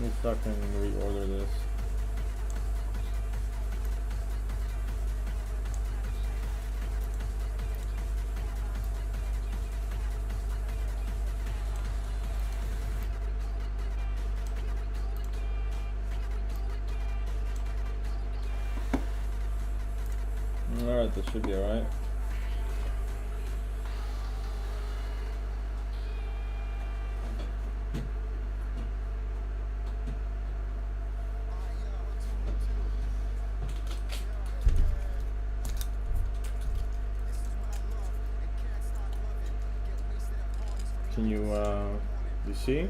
me fucking reorder this. Alright, that should be alright. Can you see?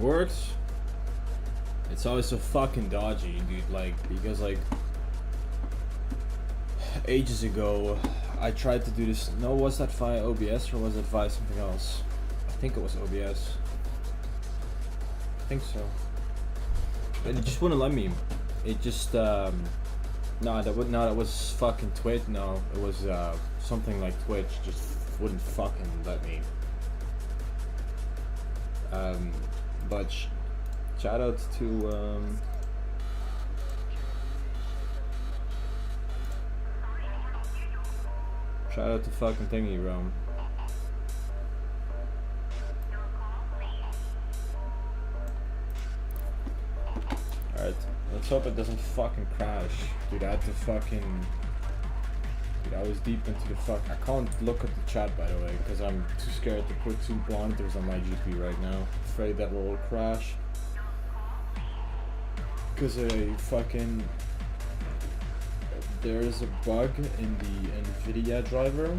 Works. It's always so fucking dodgy, dude. Like, because like ages ago I tried to do this. No, was that via OBS or was it via something else? I think it was OBS. I think so. But it just wouldn't let me. It just no, that was fucking Twitch. No, it was something like Twitch. Just wouldn't fucking let me. But shout out to fucking Thingy Realm. Alright, let's hope it doesn't fucking crash. Dude, I had to fucking... Dude, I was deep into the fuck... I can't look at the chat, by the way, because I'm too scared to put 2 monitors on my GP right now. Afraid that will crash. Because there is a bug in the NVIDIA driver,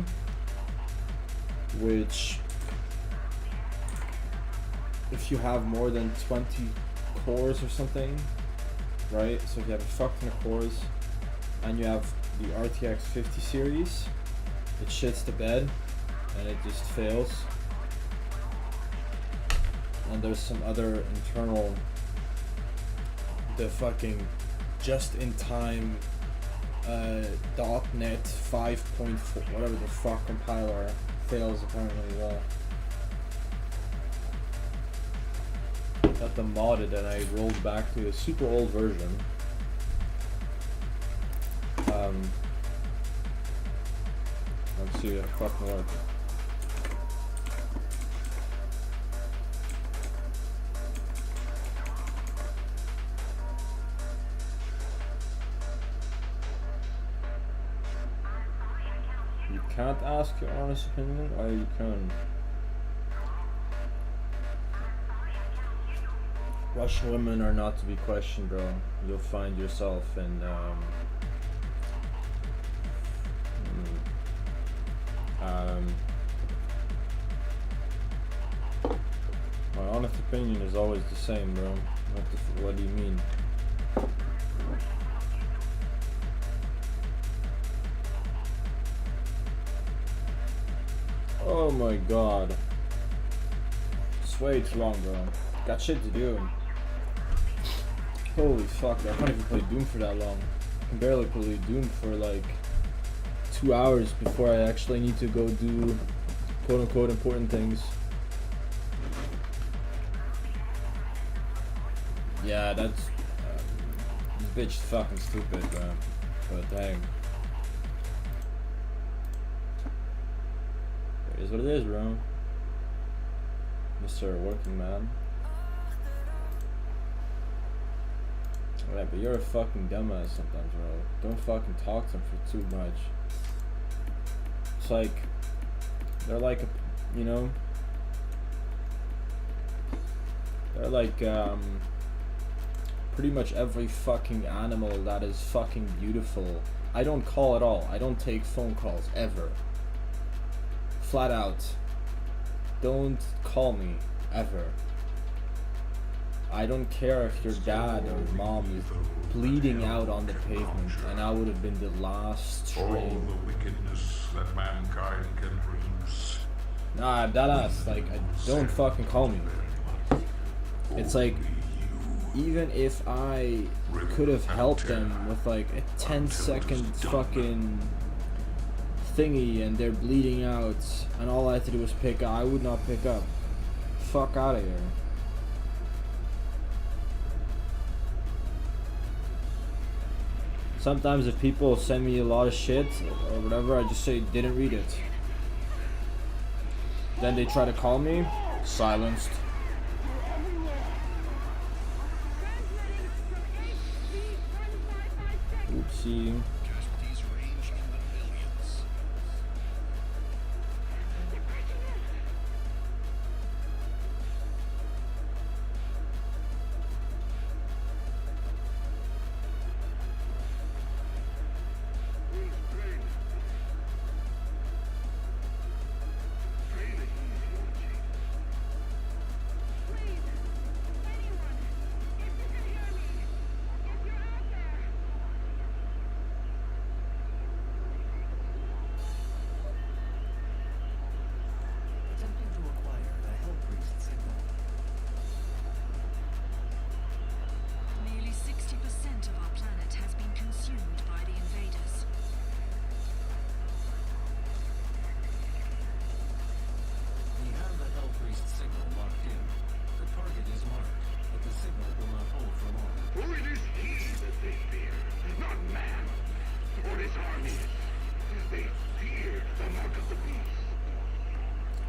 which if you have more than 20 cores or something, right? So if you have a fuck ton of cores and you have the RTX 50 series, it shits the bed. and it just fails. And there's some other internal, the fucking just-in-time .NET 5.4 whatever the fuck compiler fails apparently well. Got them modded and I rolled back to a super old version. Let's see if it fucking works. You can't ask your honest opinion, or you can. Russian women are not to be questioned, bro. You'll find yourself in my honest opinion is always the same, bro. What do you mean? Oh my god. It's way too long, bro. Got shit to do. Holy fuck, I can't even play Doom for that long. I can barely play Doom for like 2 hours before I actually need to go do quote unquote important things. Yeah, that's this bitch is fucking stupid, bro. But dang. It is what it is, bro. Mr. Working Man. Alright, but you're a fucking dumbass sometimes, bro. Don't fucking talk to them for too much. It's like, they're like, you know, they're like, pretty much every fucking animal that is fucking beautiful. I don't call at all. I don't take phone calls, ever. Flat out. Don't call me, ever. I don't care if your dad or mom is bleeding out on the pavement, and I would have been the last train. All the wickedness that mankind can produce. Nah, deadass, like, don't fucking call me. It's like, even if I could have helped them with like a 10-second fucking thingy and they're bleeding out and all I had to do was pick up, I would not pick up. Fuck out of here. Sometimes if people send me a lot of shit or whatever, I just say didn't read it. Then they try to call me, silenced. Oopsie.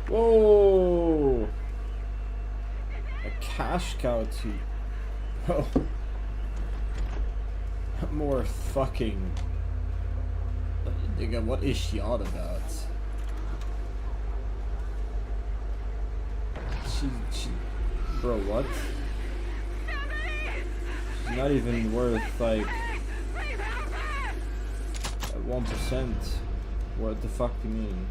Whoa! A cash cow too. Oh. More fucking. Nigga, what is she on about? She. Bro, what? She's not even worth like 1%. What the fuck do you mean?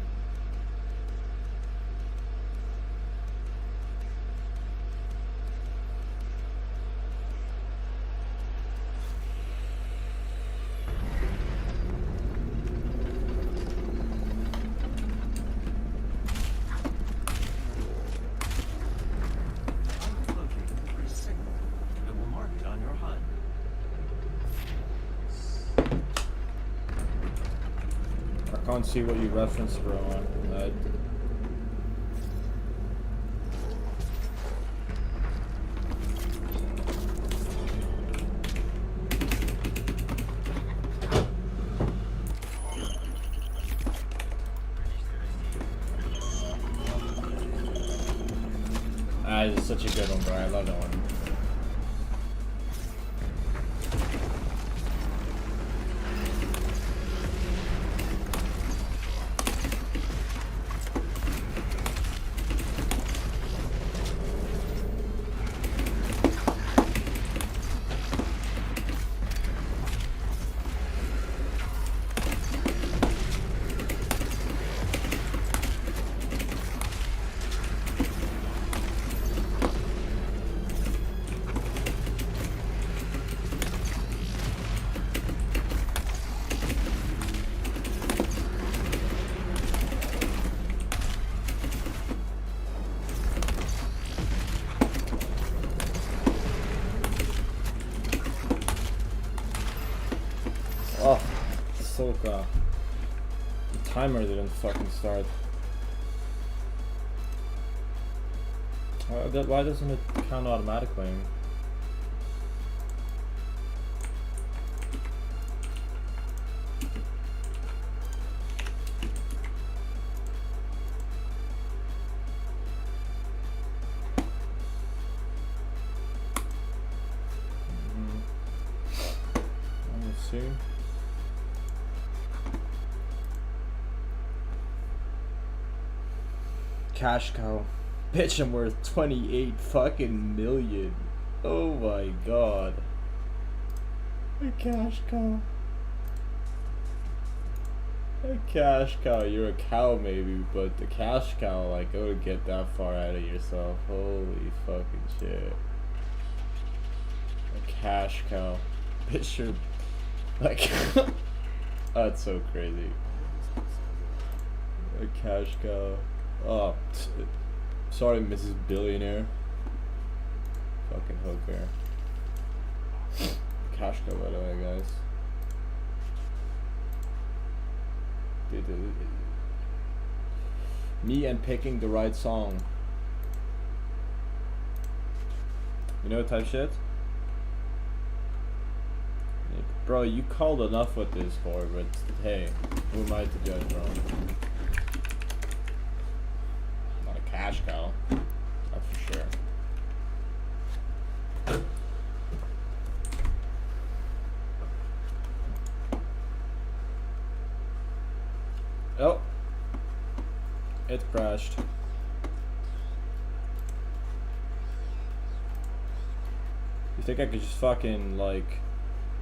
can't see what you reference, bro. It's such a good one, bro. I love that one. Oh, Soka. The timer didn't fucking start. Why doesn't it count automatically? Let's see. Cash cow. Bitch, I'm worth 28 fucking million. Oh my god. A cash cow. A cash cow. You're a cow maybe, but the cash cow, like, I would get that far out of yourself. Holy fucking shit. A cash cow. Bitch, you're like that's so crazy. A cash cow. Oh, sorry, Mrs. Billionaire. Fucking hooker. Cash cow, by the way, guys. Dude, me and picking the right song. You know, type shit. Bro, you called enough with this for, but hey, who am I to judge, bro? Not a cash cow, that's for sure. Oh, it crashed. You think I could just fucking, like,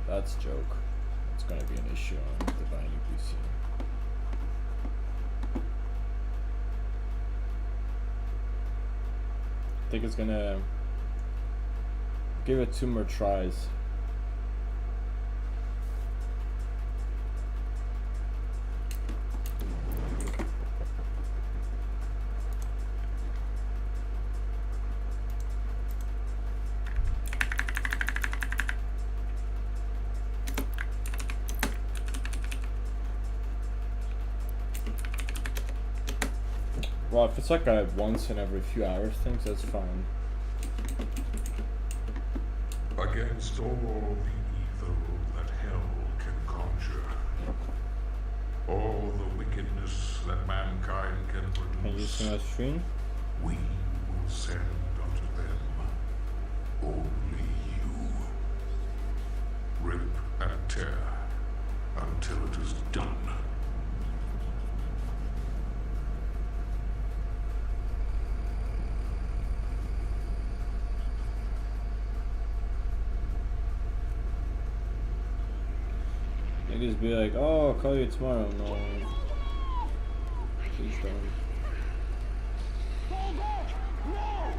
that's a joke. It's gonna be an issue on the buying PC. I think it's gonna give it 2 more tries. Well, if it's like a once in every few hours things, that's fine. Against all the evil that hell can conjure, all the wickedness that mankind can Can you see produce, my screen? we will send unto them only you. Rip and tear until it is done. Niggas be like, oh, I'll call you tomorrow. No. Please don't. Hold up! No!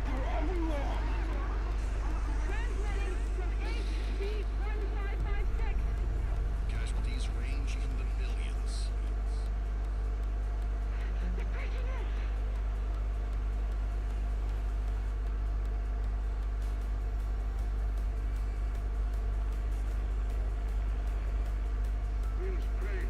They're everywhere! Transmitting from HC-1556. Casualties range in the billions. They're breaking in. Feels pain.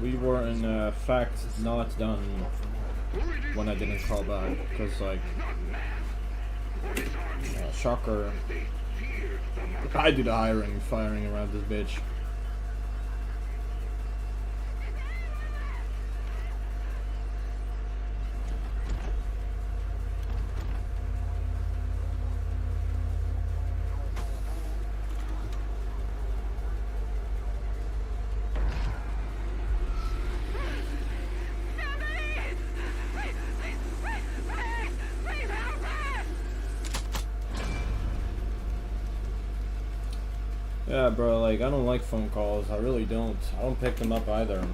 we were in fact not done when I didn't call back, because like, shocker, I do the hiring and firing around this bitch. Yeah, bro, like, I don't like phone calls. I really don't. I don't pick them up either.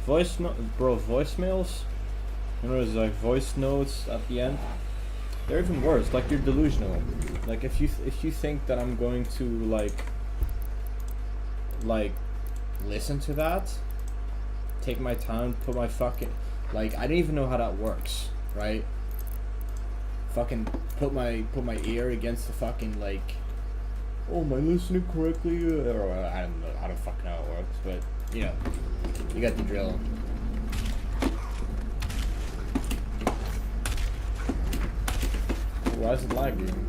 Voicemails? You know, there's like voice notes at the end. They're even worse. Like, you're delusional. Like, if you think that I'm going to like listen to that, take my time, put my fucking, like, I don't even know how that works, right? Fucking put my ear against the fucking, like, oh, am I listening correctly? Or I don't know. I don't fucking know how it works, but you know, you got the drill. Why is it lagging?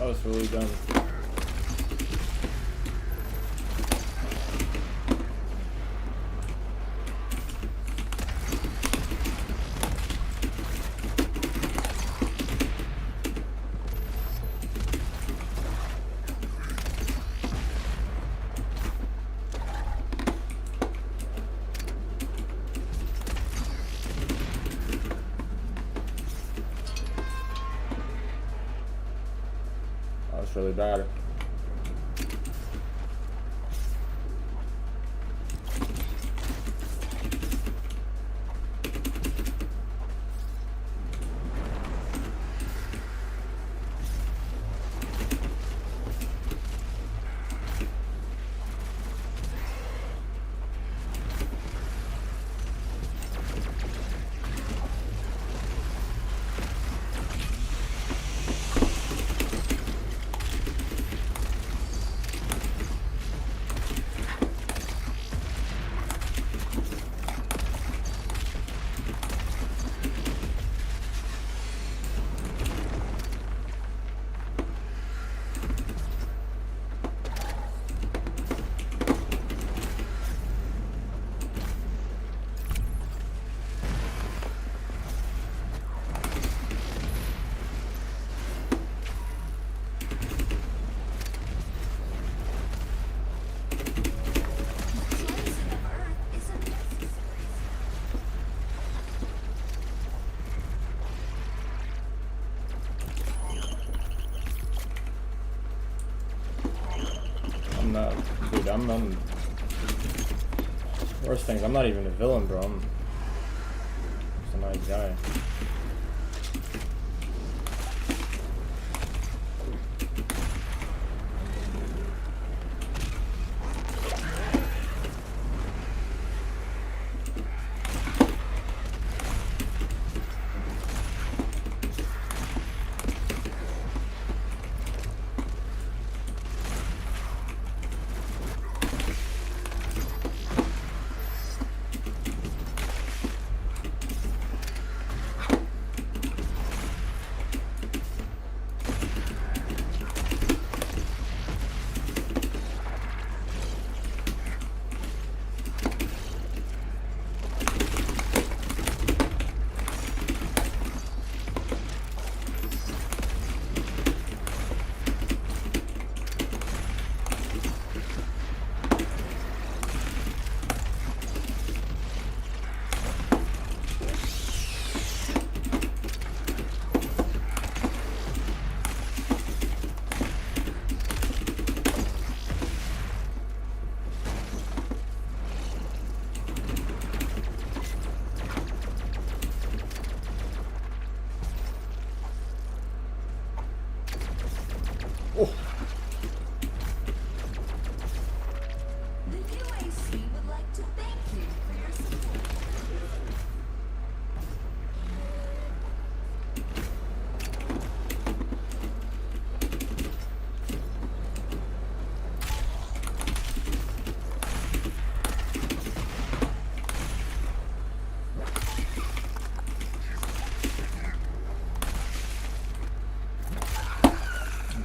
That was really dumb. That's really bad. I'm worst things, I'm not even a villain, bro. I'm just a nice guy. The UAC would like to thank you for your support.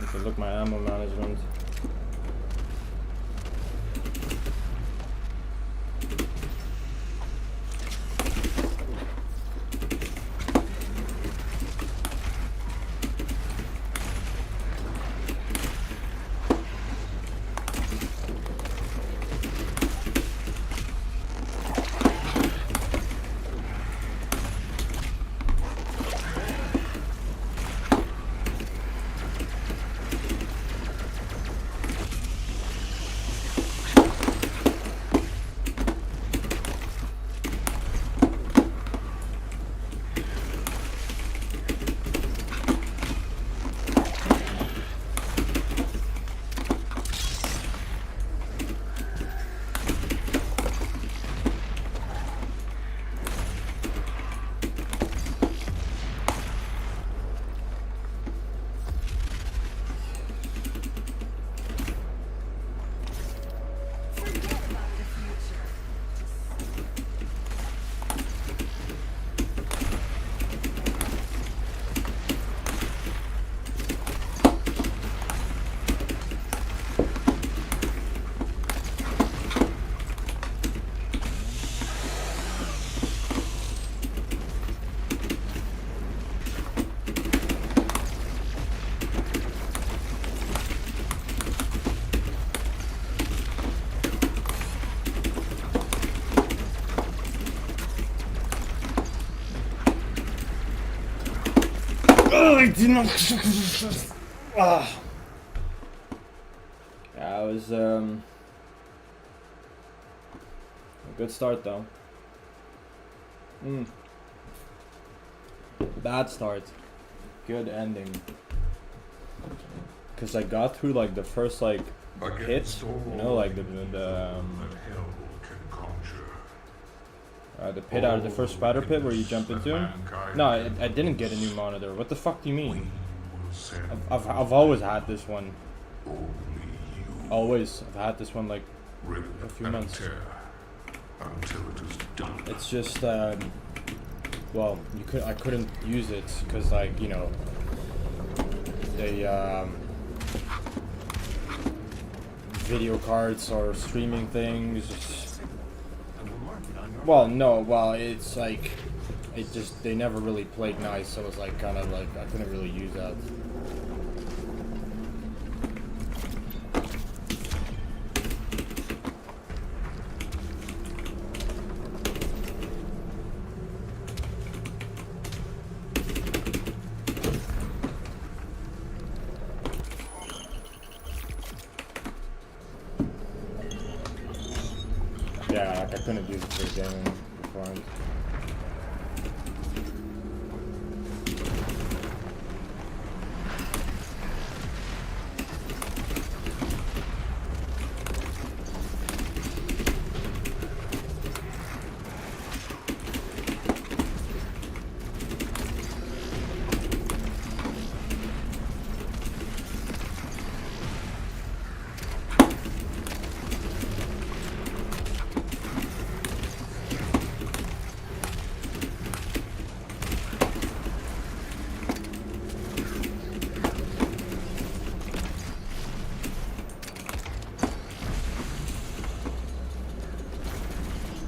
If you look my ammo management. Forget about the future. Oh, I did not. Ah. Yeah, it was a good start though. Bad start, good ending. Cause I got through like the first like hit, you know, like the pit out of the first spider pit where you jump into him. No, I didn't get a new monitor. What the fuck do you mean? I've always had this one. Always, I've had this one like for a few months. Until it is done. It's just well, I couldn't use it because like, you know, they video cards or streaming things. Well, no, well, it's like they never really played nice, so it was like kind of like I couldn't really use that. Like I couldn't use it for the gaming beforehand.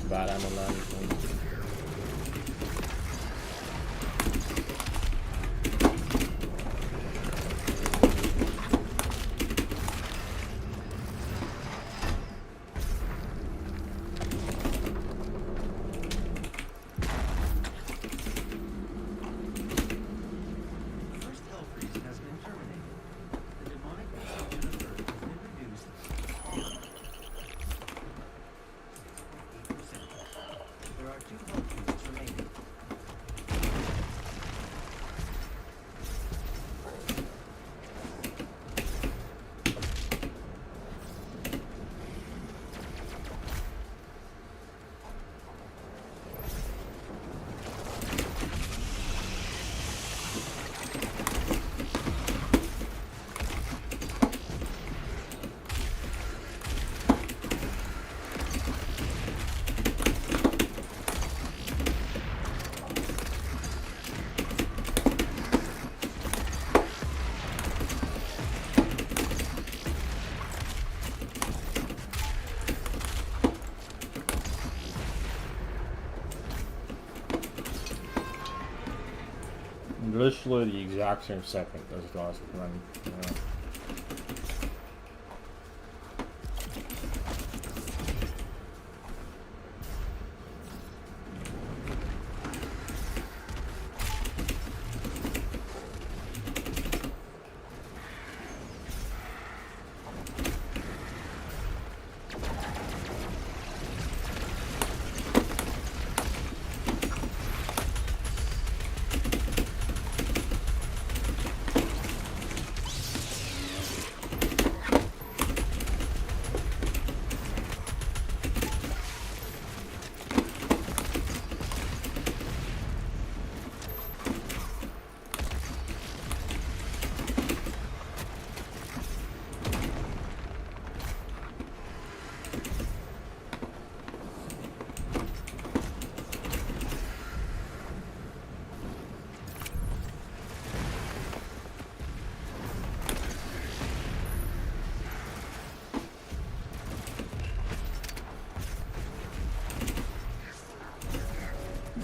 Bad ammo management. First hell freeze has been terminated. The demonic consumption of Earth has been reduced 8%. There are 2 hell freezes remaining. Literally the exact same second as the last run. Yeah.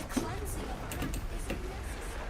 Cleansing of Earth isn't necessary.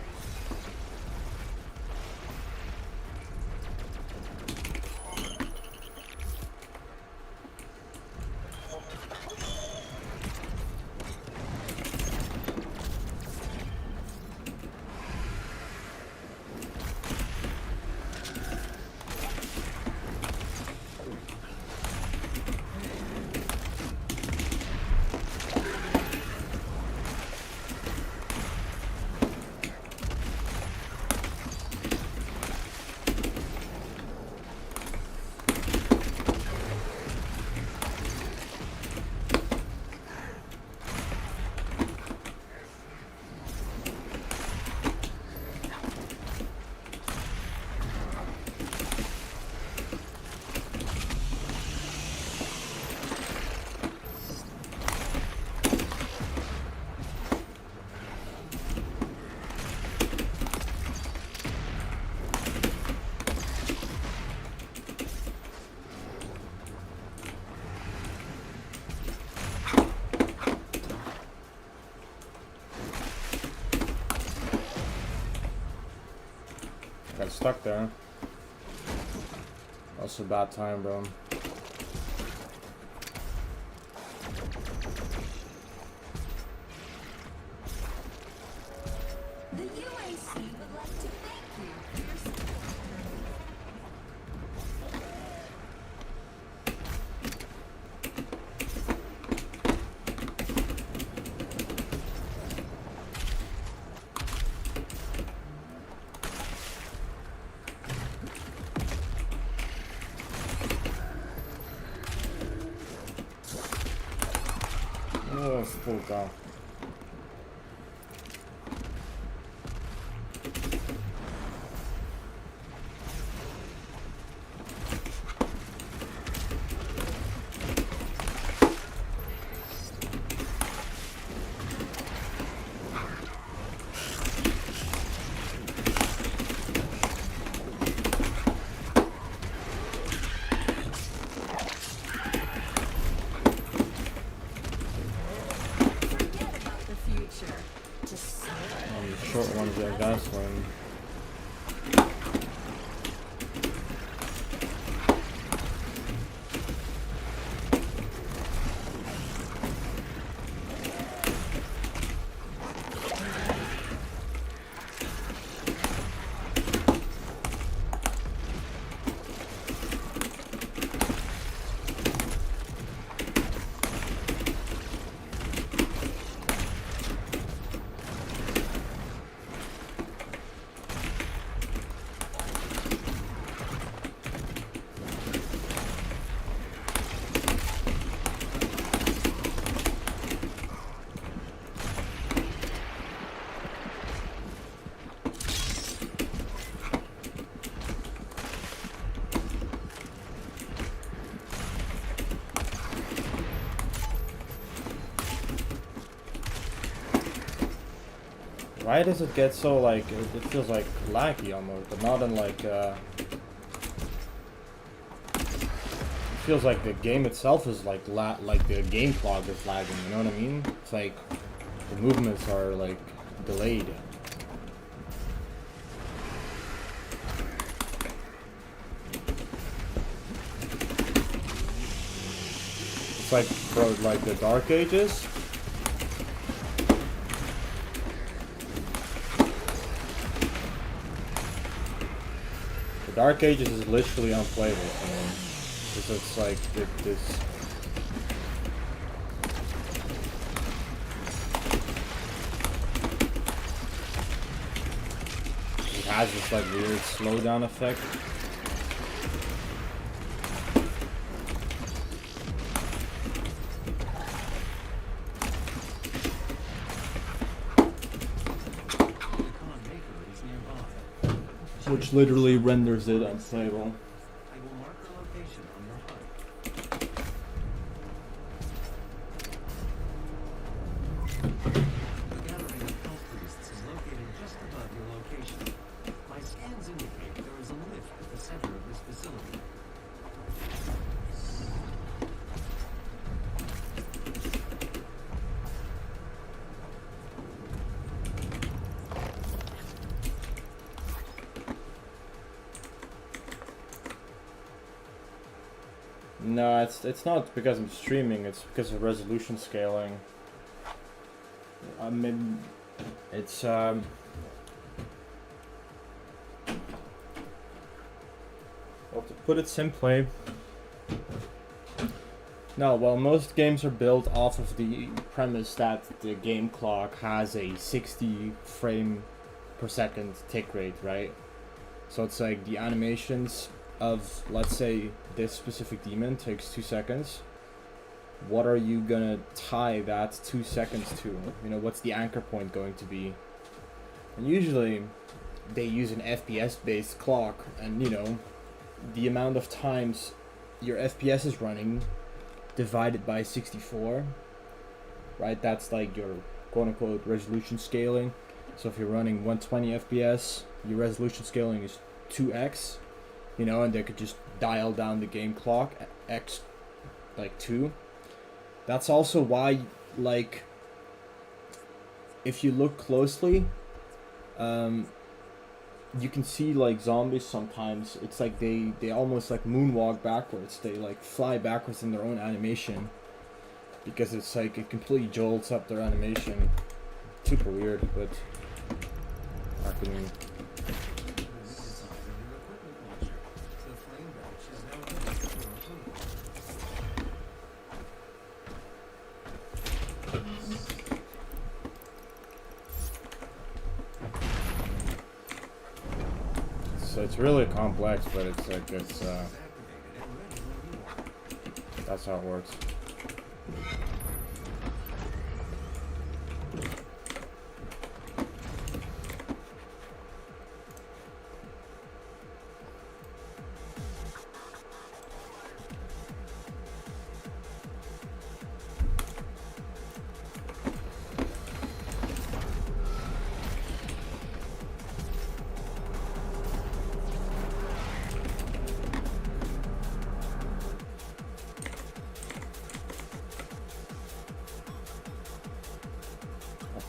Got stuck there. Also bad time, bro. The UAC would like to thank you for your support. tell. Forget about the future. Just On the short ones, yeah, that's one. Why does it get so like it feels like laggy almost, but not in like it feels like the game itself is like like the game clock is lagging, you know what I mean? It's like the movements are like delayed. It's like for like the Dark Ages. Dark Ages is literally unplayable for me. Because it's like this. It has this like weird slowdown effect. Which literally renders it unplayable. I will mark the location on your HUD. The gathering of health priests is located just above your location. My scans indicate there is a lift at the center of this facility. No, it's not because I'm streaming, it's because of resolution scaling. I mean, it's well, to put it simply, no, well, most games are built off of the premise that the game clock has a 60 frame per second tick rate, right? So it's like the animations of, let's say, this specific demon takes 2 seconds. What are you gonna tie that 2 seconds to? You know, what's the anchor point going to be? And usually they use an FPS based clock, and you know, the amount of times your FPS is running divided by 64, right? That's like your quote unquote resolution scaling. So if you're running 120 FPS, your resolution scaling is 2x, you know, and they could just dial down the game clock x like 2. That's also why, like, if you look closely, you can see like zombies sometimes. It's like they almost like moonwalk backwards. They like fly backwards in their own animation because it's like it completely jolts up their animation. Super weird, but I can. So it's really complex, but it's like it's that's how it works.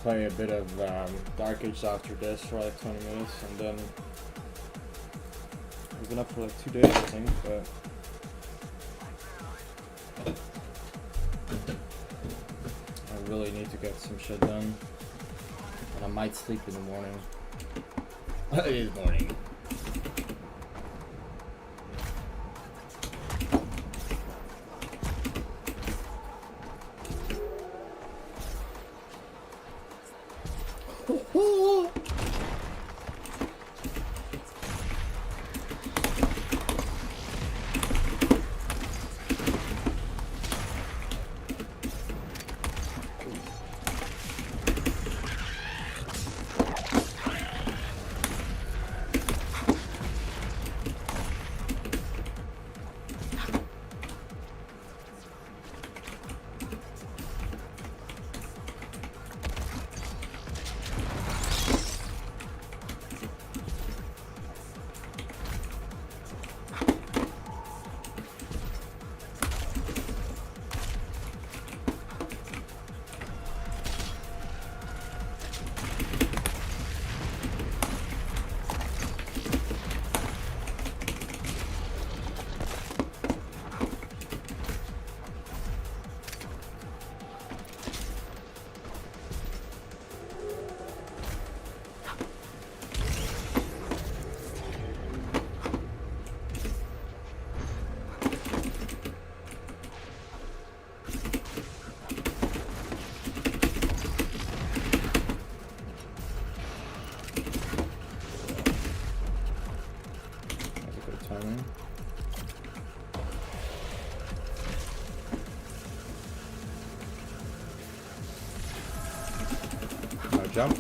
play a bit of Dark Age after this for like 20 minutes, and then I've been up for like 2 days, I think, but I really need to get some shit done, and I might sleep in the morning. It is morning. Jump.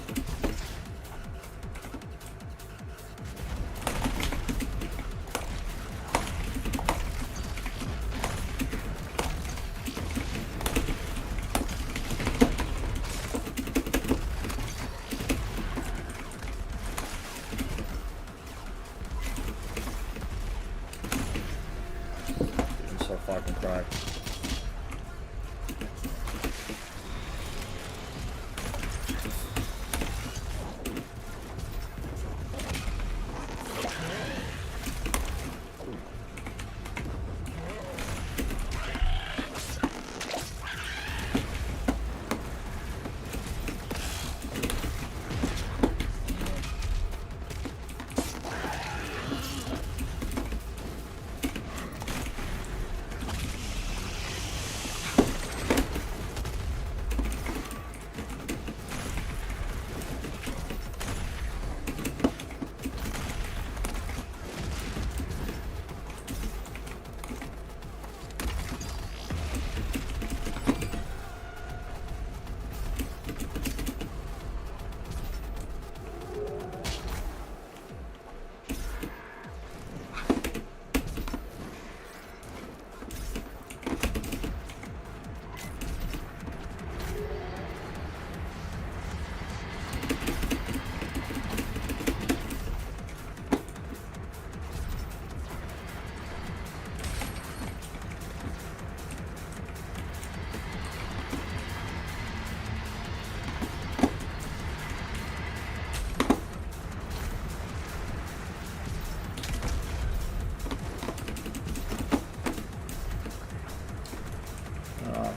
I'm so fucking cracked.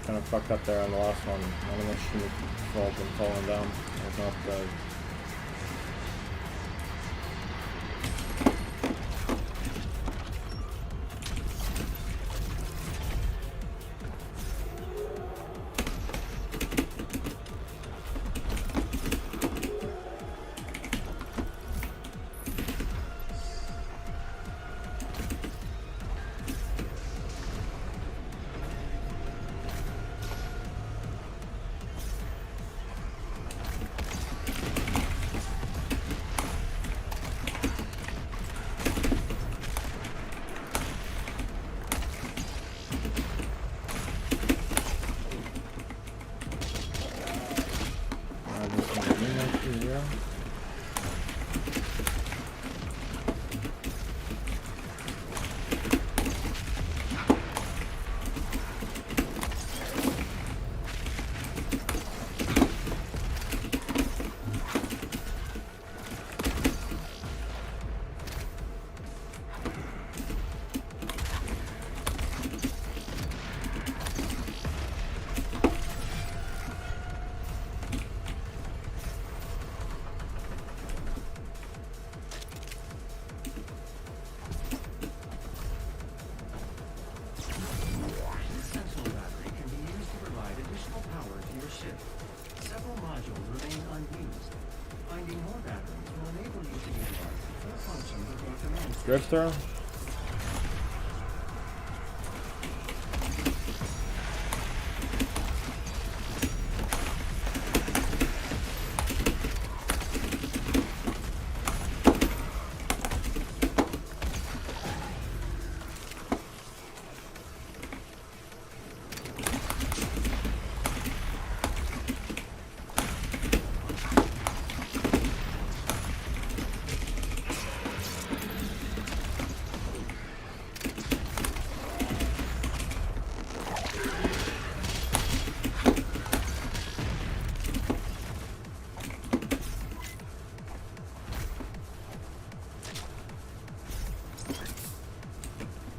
Kind of fucked up there on the last one. I don't know if she was falling down. I was not Drifter.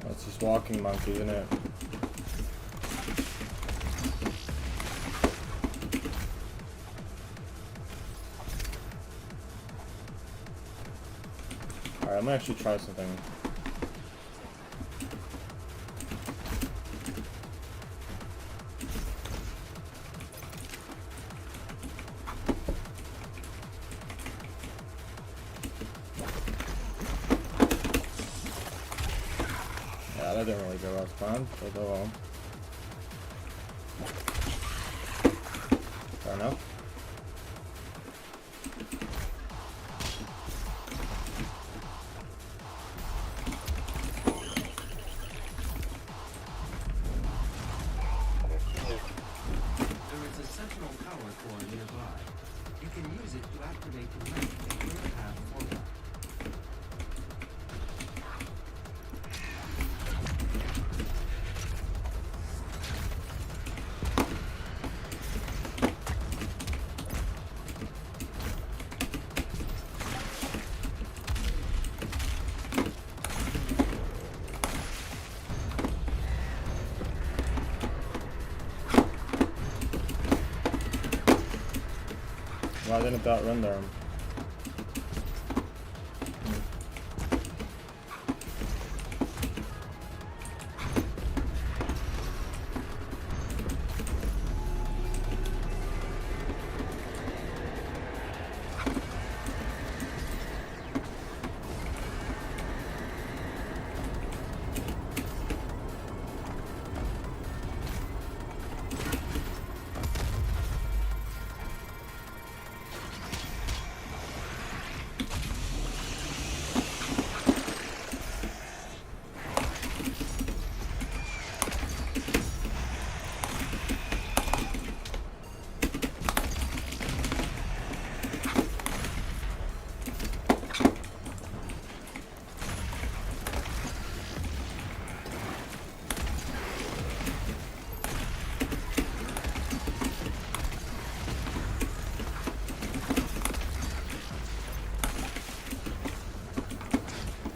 That's just walking monkey, isn't it? Alright, I'm gonna actually try something. Yeah, that didn't really go as planned, but oh well. Fair enough. There is a central power core nearby. You can use it to activate the ramp and clear a path forward. Why didn't that render him?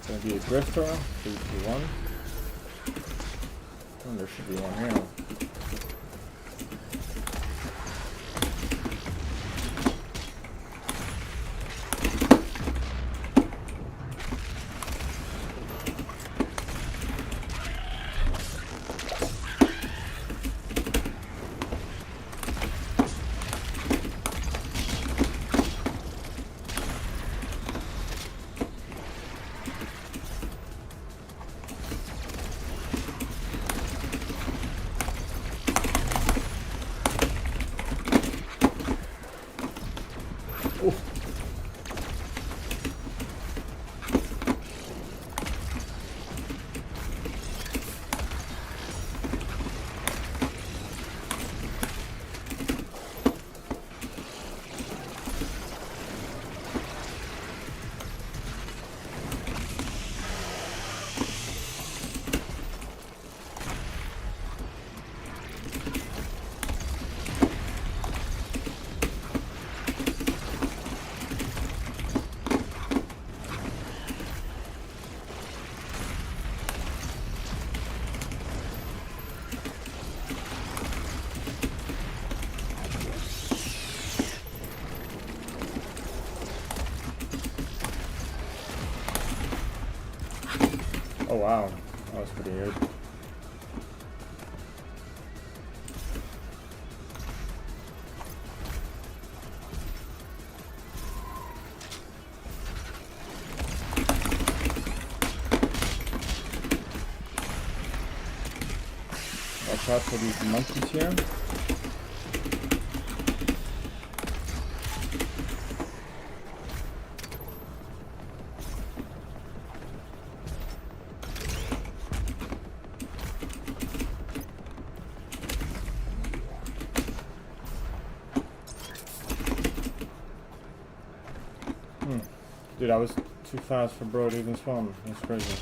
Gonna be a drifter, 3, 2, 1. And there should be one here. Oh wow, that was pretty weird. watch out for these monkeys here. Dude, I was too fast for bro to even spawn. That's crazy.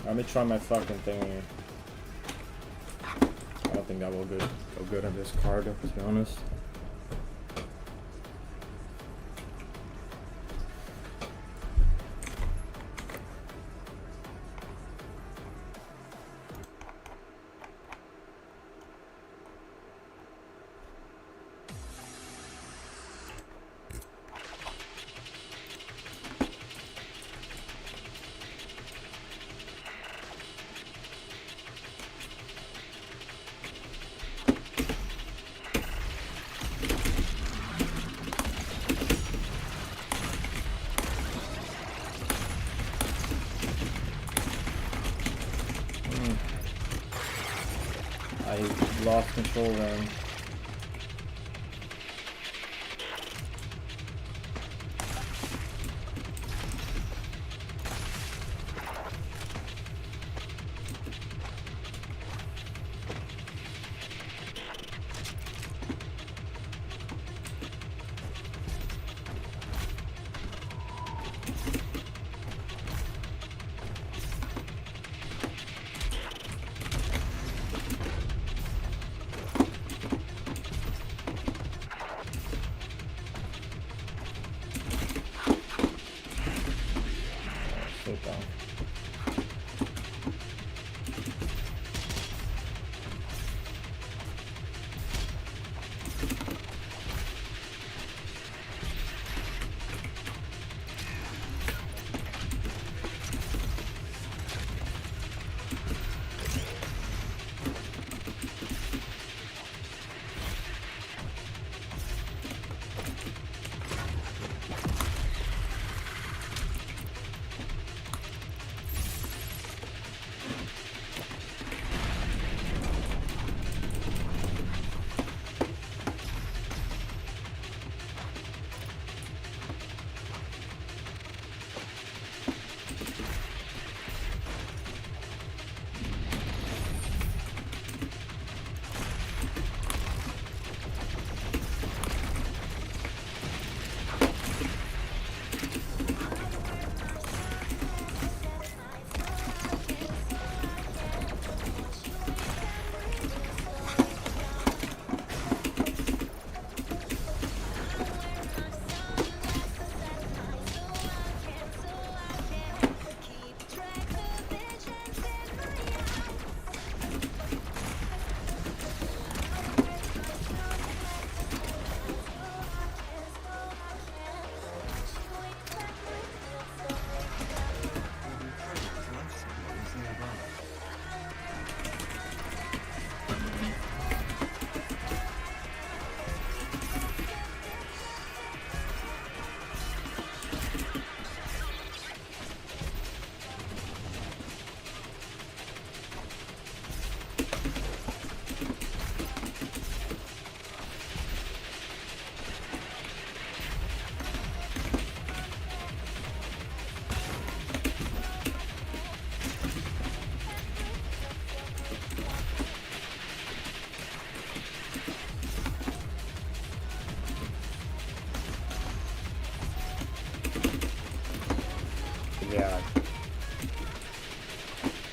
Let me try my fucking thingy. I don't think that will go good on this card, to be honest. I lost control then.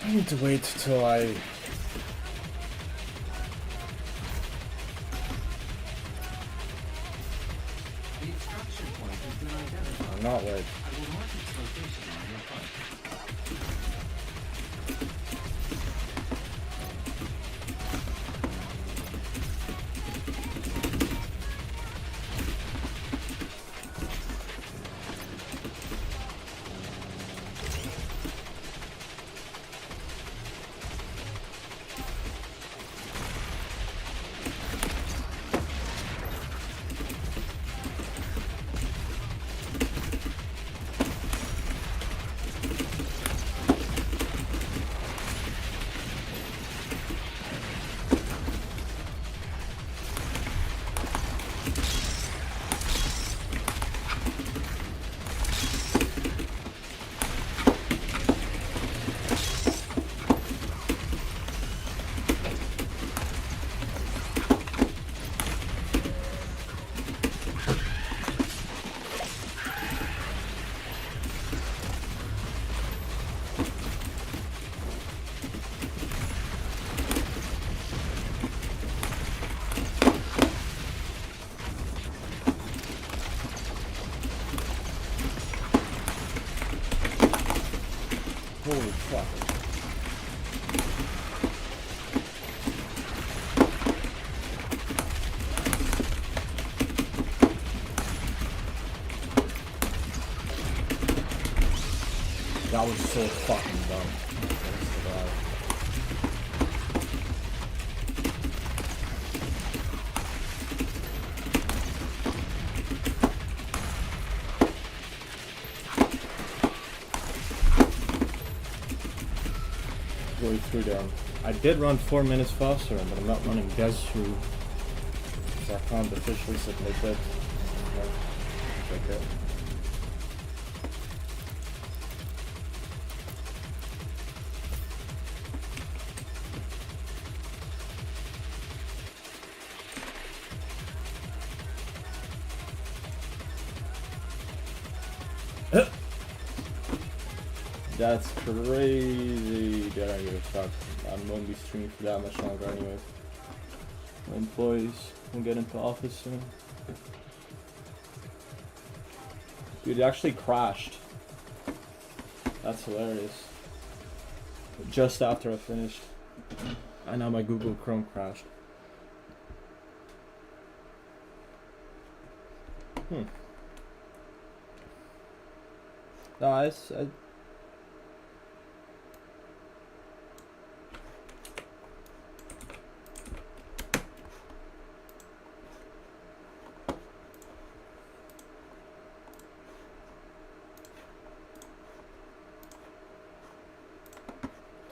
I need to wait till I... The extraction point has been identified. I'm not wait. I will mark its location on your HUD. Holy fuck. That was so fucking dumb. Going through there. I did run 4 minutes faster, but I'm not running guess through. So I can't officially submit that. Check it. That's crazy. That I give a fuck. I won't be streaming for that much longer anyways. My employees will get into office soon. Dude, it actually crashed. That's hilarious. Just after I finished. And now my Google Chrome crashed. Nice.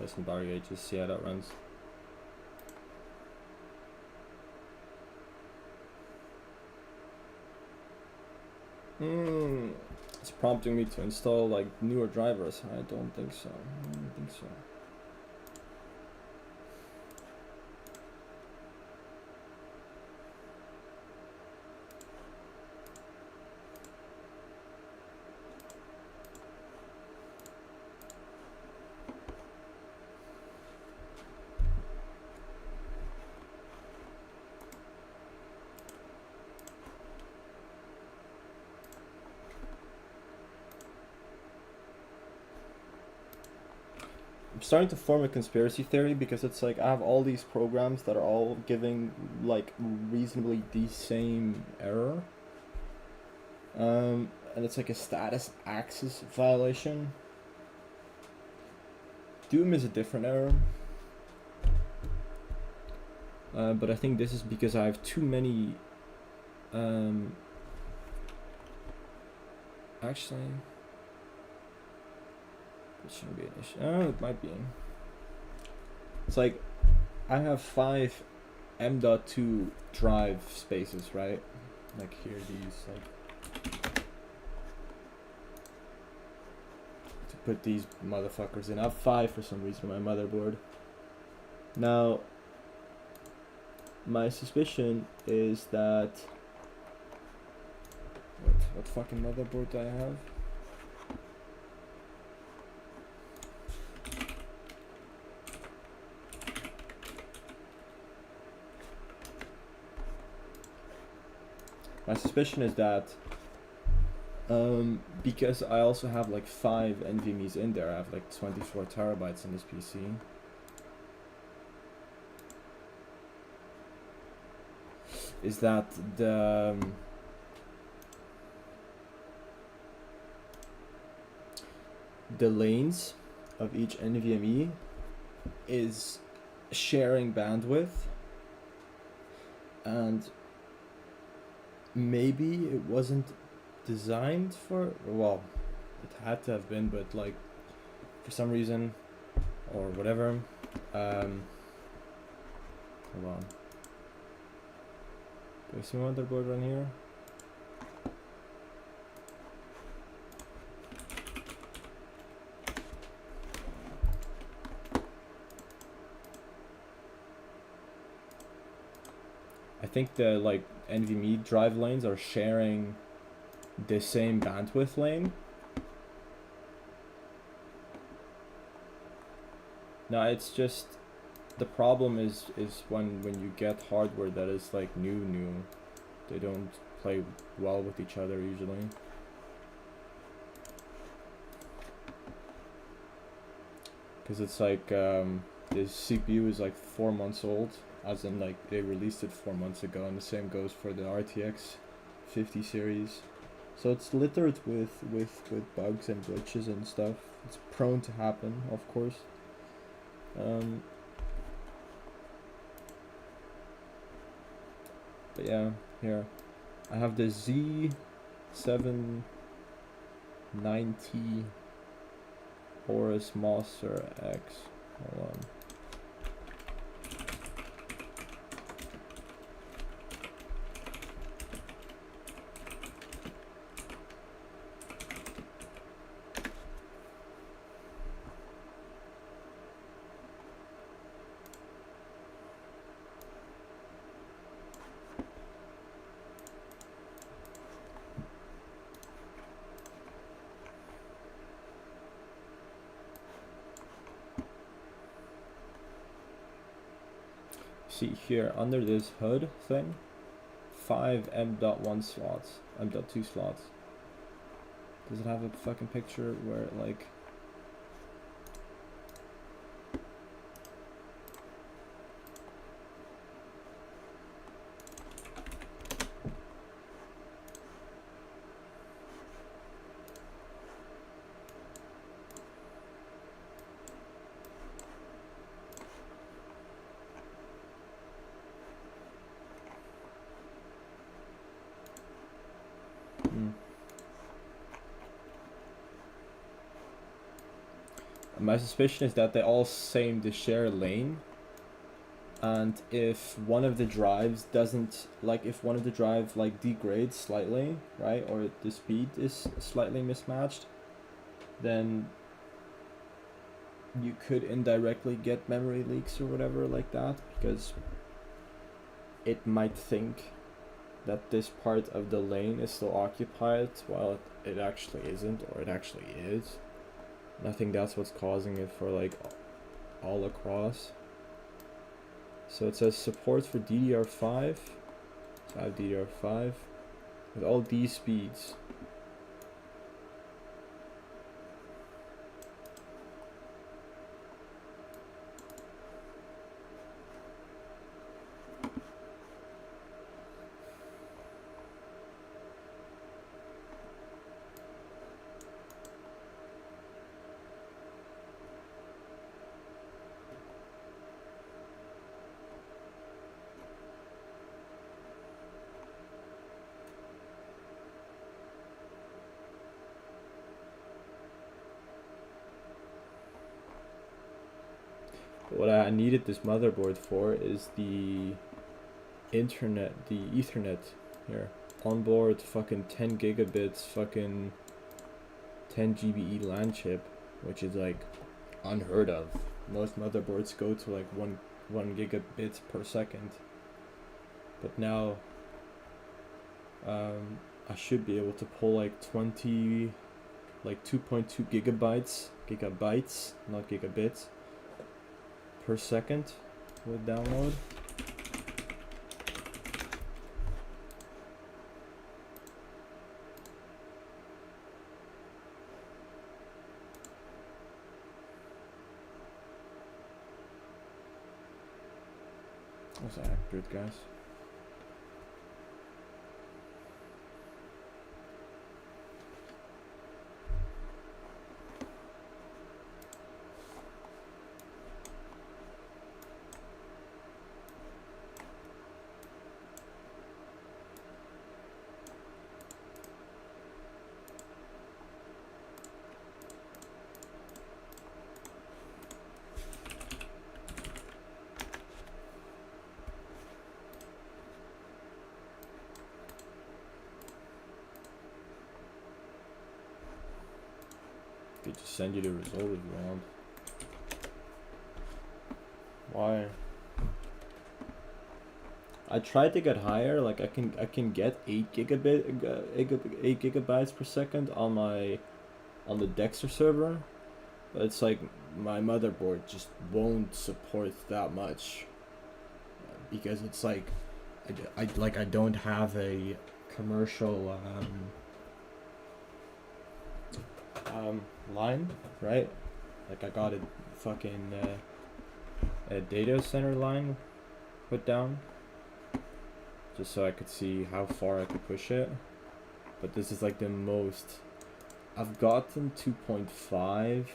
Some bar gauge, just see how that runs. It's prompting me to install like newer drivers. I don't think so. I don't think so. Starting to form a conspiracy theory because it's like I have all these programs that are all giving like reasonably the same error, and it's like a status access violation. Doom is a different error, but I think this is because I have too many. Actually. It shouldn't be an issue. Oh, it might be. It's like I have 5 M.2 drive spaces, right? Like here, these like to put these motherfuckers in. I have 5 for some reason on my motherboard. Now, my suspicion is that what fucking motherboard do I have? My suspicion is that because I also have like 5 NVMe's in there, I have like 24 terabytes in this PC. Is that the lanes of each NVMe is sharing bandwidth, and maybe it wasn't designed for, well, it had to have been, but like for some reason or whatever, hold on, do I see my motherboard on here? I think the like NVMe drive lanes are sharing the same bandwidth lane. No, it's just the problem is when you get hardware that is like new, they don't play well with each other usually. Because it's like this CPU is like 4 months old, as in like they released it 4 months ago, and the same goes for the RTX 50 series. So it's littered with bugs and glitches and stuff. It's prone to happen, of course. But yeah, here I have the Z790 Horus Master X. Hold on. See here, under this hood thing, 5 M.1 slots, M.2 slots. Does it have a fucking picture where it like... My suspicion is that they all seem to share a lane, and if one of the drives doesn't, like if one of the drive like degrades slightly, right, or the speed is slightly mismatched, then you could indirectly get memory leaks or whatever like that, because it might think that this part of the lane is still occupied while it actually isn't, or it actually is. And I think that's what's causing it for like all across. So it says support for DDR5. So I have DDR5 with all these speeds. What I needed this motherboard for is the internet, the Ethernet here. Onboard fucking 10 gigabits, fucking 10 GBE LAN chip, which is like unheard of. Most motherboards go to like 1 gigabit per second. But now I should be able to pull like 2.2 gigabytes, not gigabits, per second with download. Was accurate, guys. They just send you the result if you want. Why? I tried to get higher. Like I can get 8 gigabytes per second on the Dexter server, but it's like my motherboard just won't support that much because it's like I don't have a commercial line, right? Like I got a fucking a data center line put down just so I could see how far I could push it, but this is like the most I've gotten. 2.5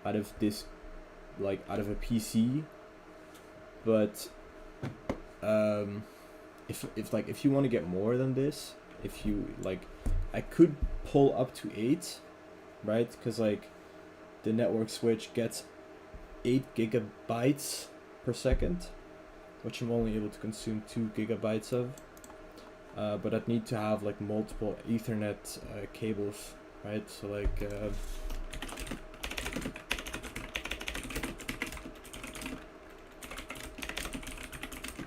out of this, like out of a PC, but if you want to get more than this, if you like, I could pull up to 8, right? Because like the network switch gets 8 gigabytes per second, which I'm only able to consume 2 gigabytes of. But I'd need to have like multiple Ethernet cables, right? So like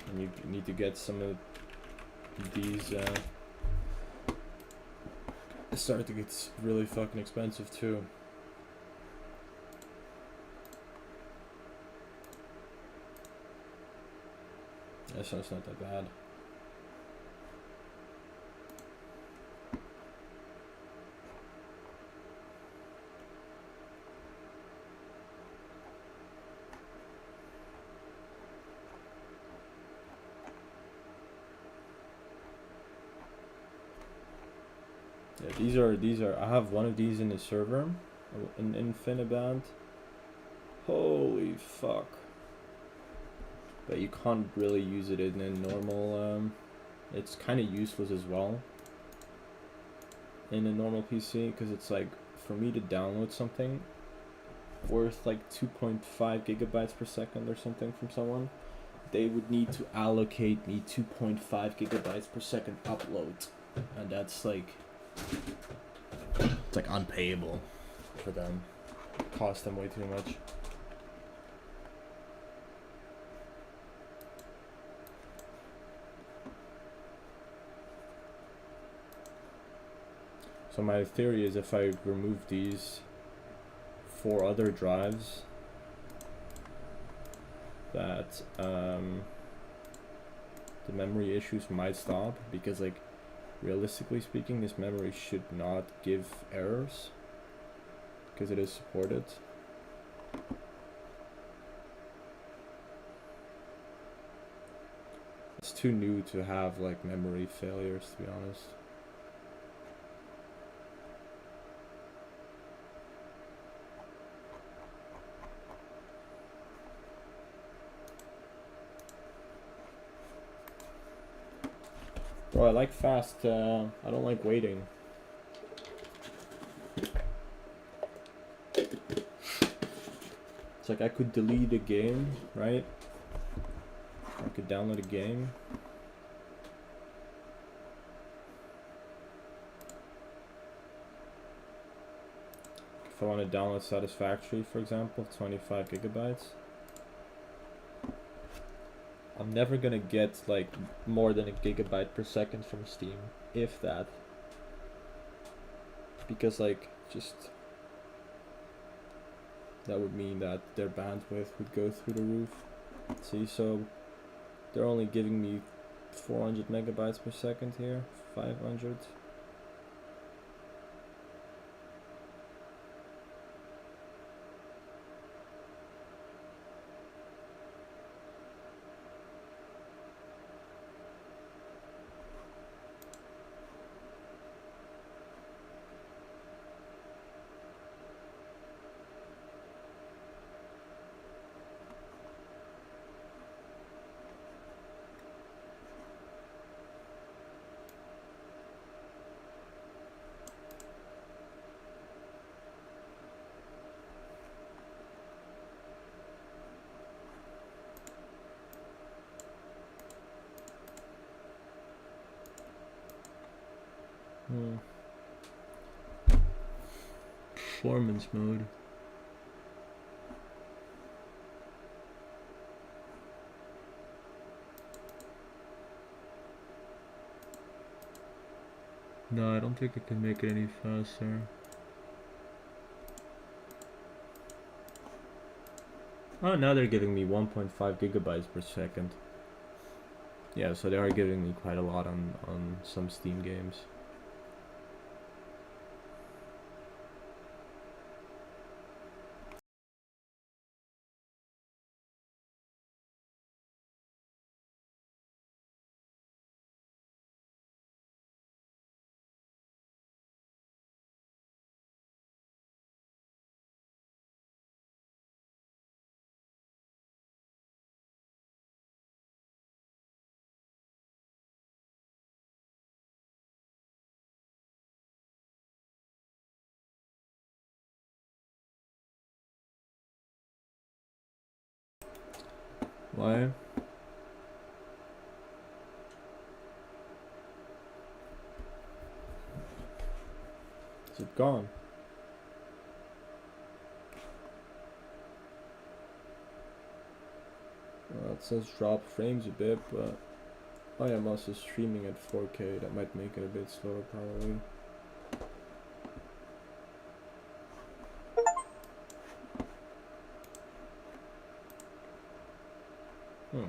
and you need to get some of these. It started to get really fucking expensive too. Yeah, so it's not that bad. Yeah, these are I have one of these in the server, in InfiniBand. Holy fuck. But you can't really use it in a normal, it's kind of useless as well in a normal PC, because it's like, for me to download something worth like 2.5 gigabytes per second or something from someone, they would need to allocate me 2.5 gigabytes per second upload, and that's like, it's like unpayable for them. It costs them way too much. So my theory is, if I remove these 4 other drives, that the memory issues might stop, because like realistically speaking, this memory should not give errors because it is supported. It's too new to have like memory failures, to be honest. Bro, I like fast, I don't like waiting. It's like I could delete a game, right? I could download a game. If I want to download Satisfactory, for example, 25 gigabytes. I'm never gonna get like more than a gigabyte per second from Steam, if that. Because like, just that would mean that their bandwidth would go through the roof. See, so they're only giving me 400 megabytes per second here, 500. Hmm. Performance mode. No, I don't think I can make it any faster. Oh, now they're giving me 1.5 gigabytes per second. Yeah, so they are giving me quite a lot on some Steam games. Why? Is it gone? Well, it says drop frames a bit, but I am also streaming at 4K. That might make it a bit slower, probably. Hmm.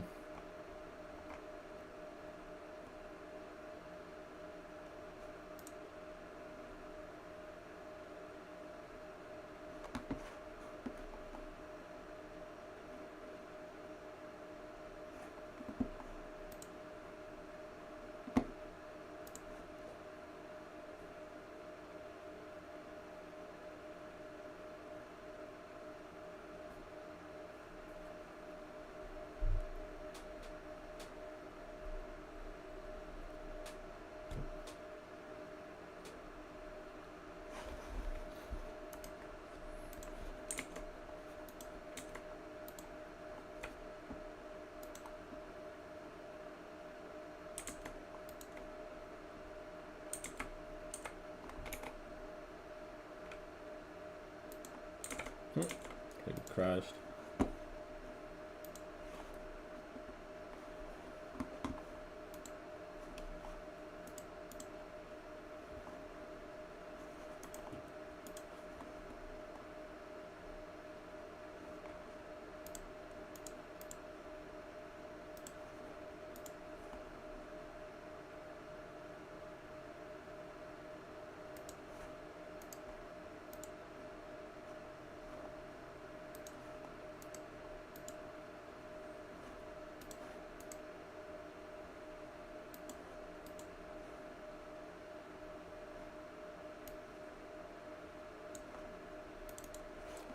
It crashed.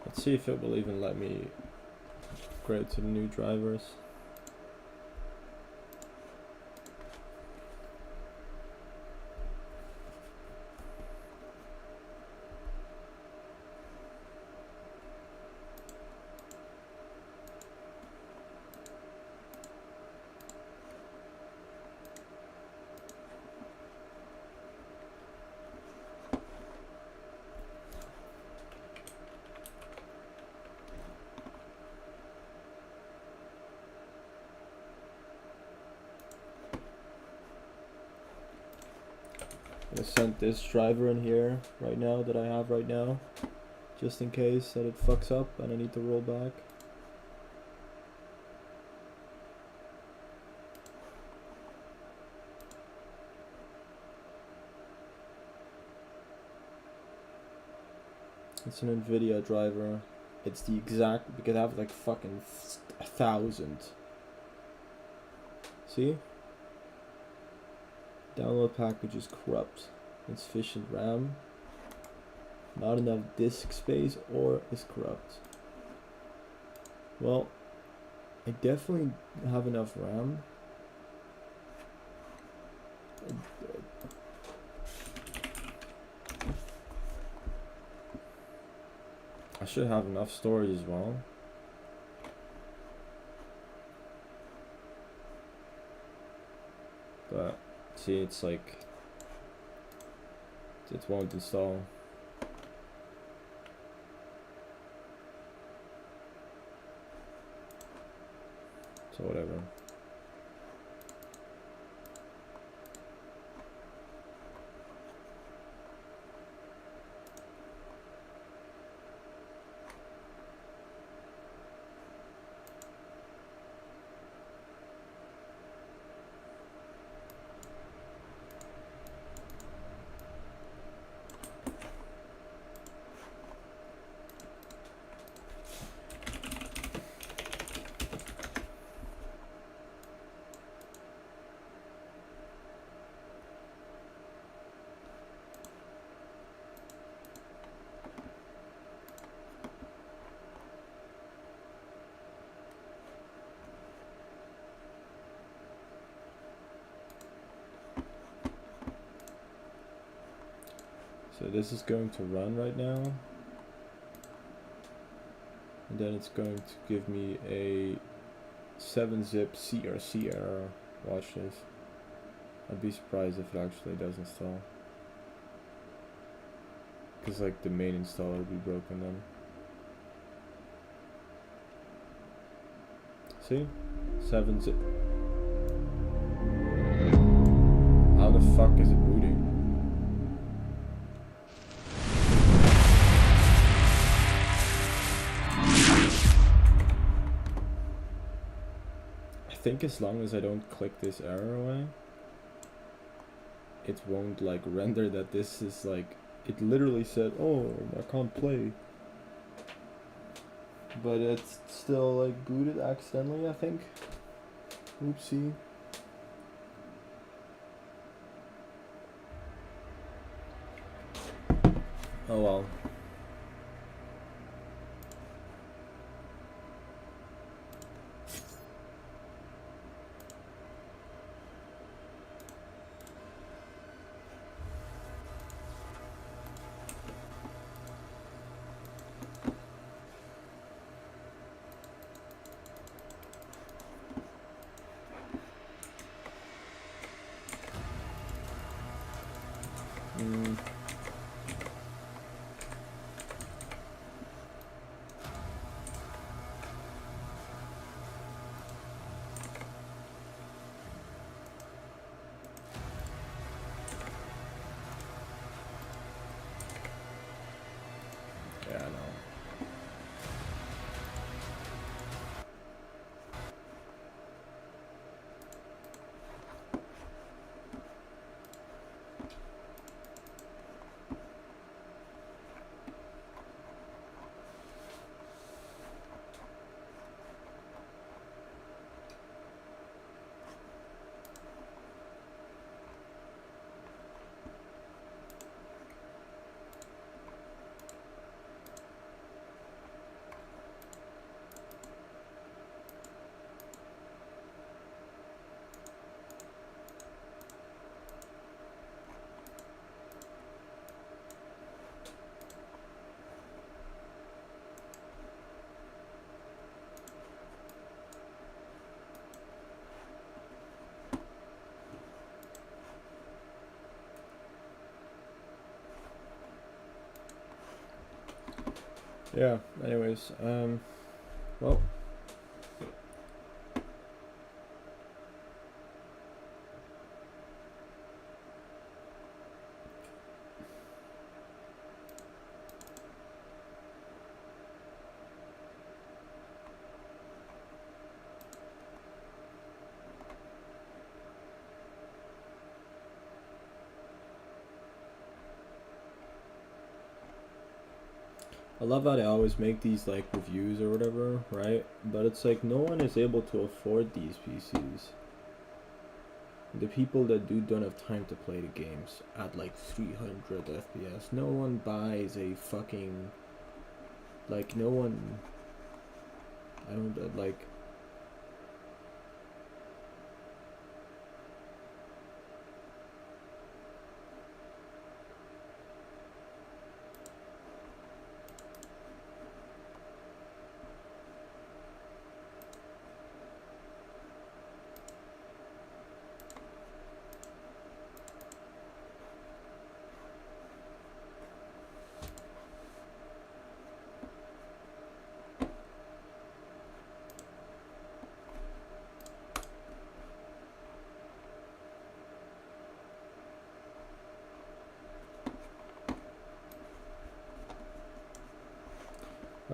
Let's see if it will even let me upgrade to the new drivers. I sent this driver in here right now that I have right now, just in case that it fucks up and I need to roll back. It's an NVIDIA driver. It's the exact, we could have like fucking 1,000. See? Download package is corrupt. Insufficient RAM. Not enough disk space or is corrupt. Well, I definitely have enough RAM. I should have enough storage as well. But see, it's like It won't install. So whatever. So this is going to run right now. And then it's going to give me a 7-zip CRC error. Watch this. I'd be surprised if it actually does install. Because like the main installer would be broken then. See? 7-zip. How the fuck is it booting? I think as long as I don't click this error away, it won't like render that this is like, it literally said, oh, I can't play. But it's still like booted accidentally, I think. Oopsie. Oh well. Yeah, I know. Yeah, anyways, well. I love how they always make these like reviews or whatever, right? But it's like no one is able to afford these PCs. The people that don't have time to play the games at like 300 FPS. No one buys a fucking, like no one, I don't like.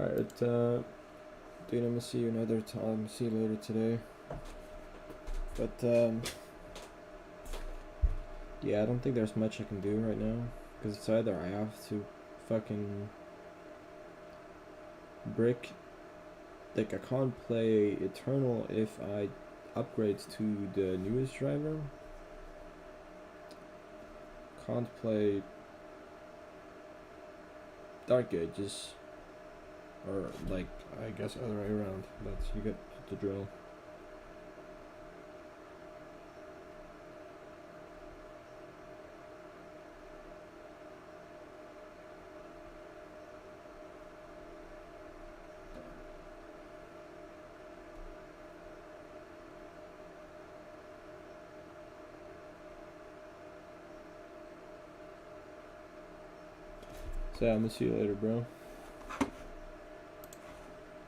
Alright, dude, I'm gonna see you another time. See you later today. But, yeah, I don't think there's much I can do right now. Because it's either I have to fucking brick. Like, I can't play Eternal if I upgrade to the newest driver. Can't play Dark Ages. Or, like, I guess other way around. But you get the drill. So yeah, I'm gonna see you later, bro.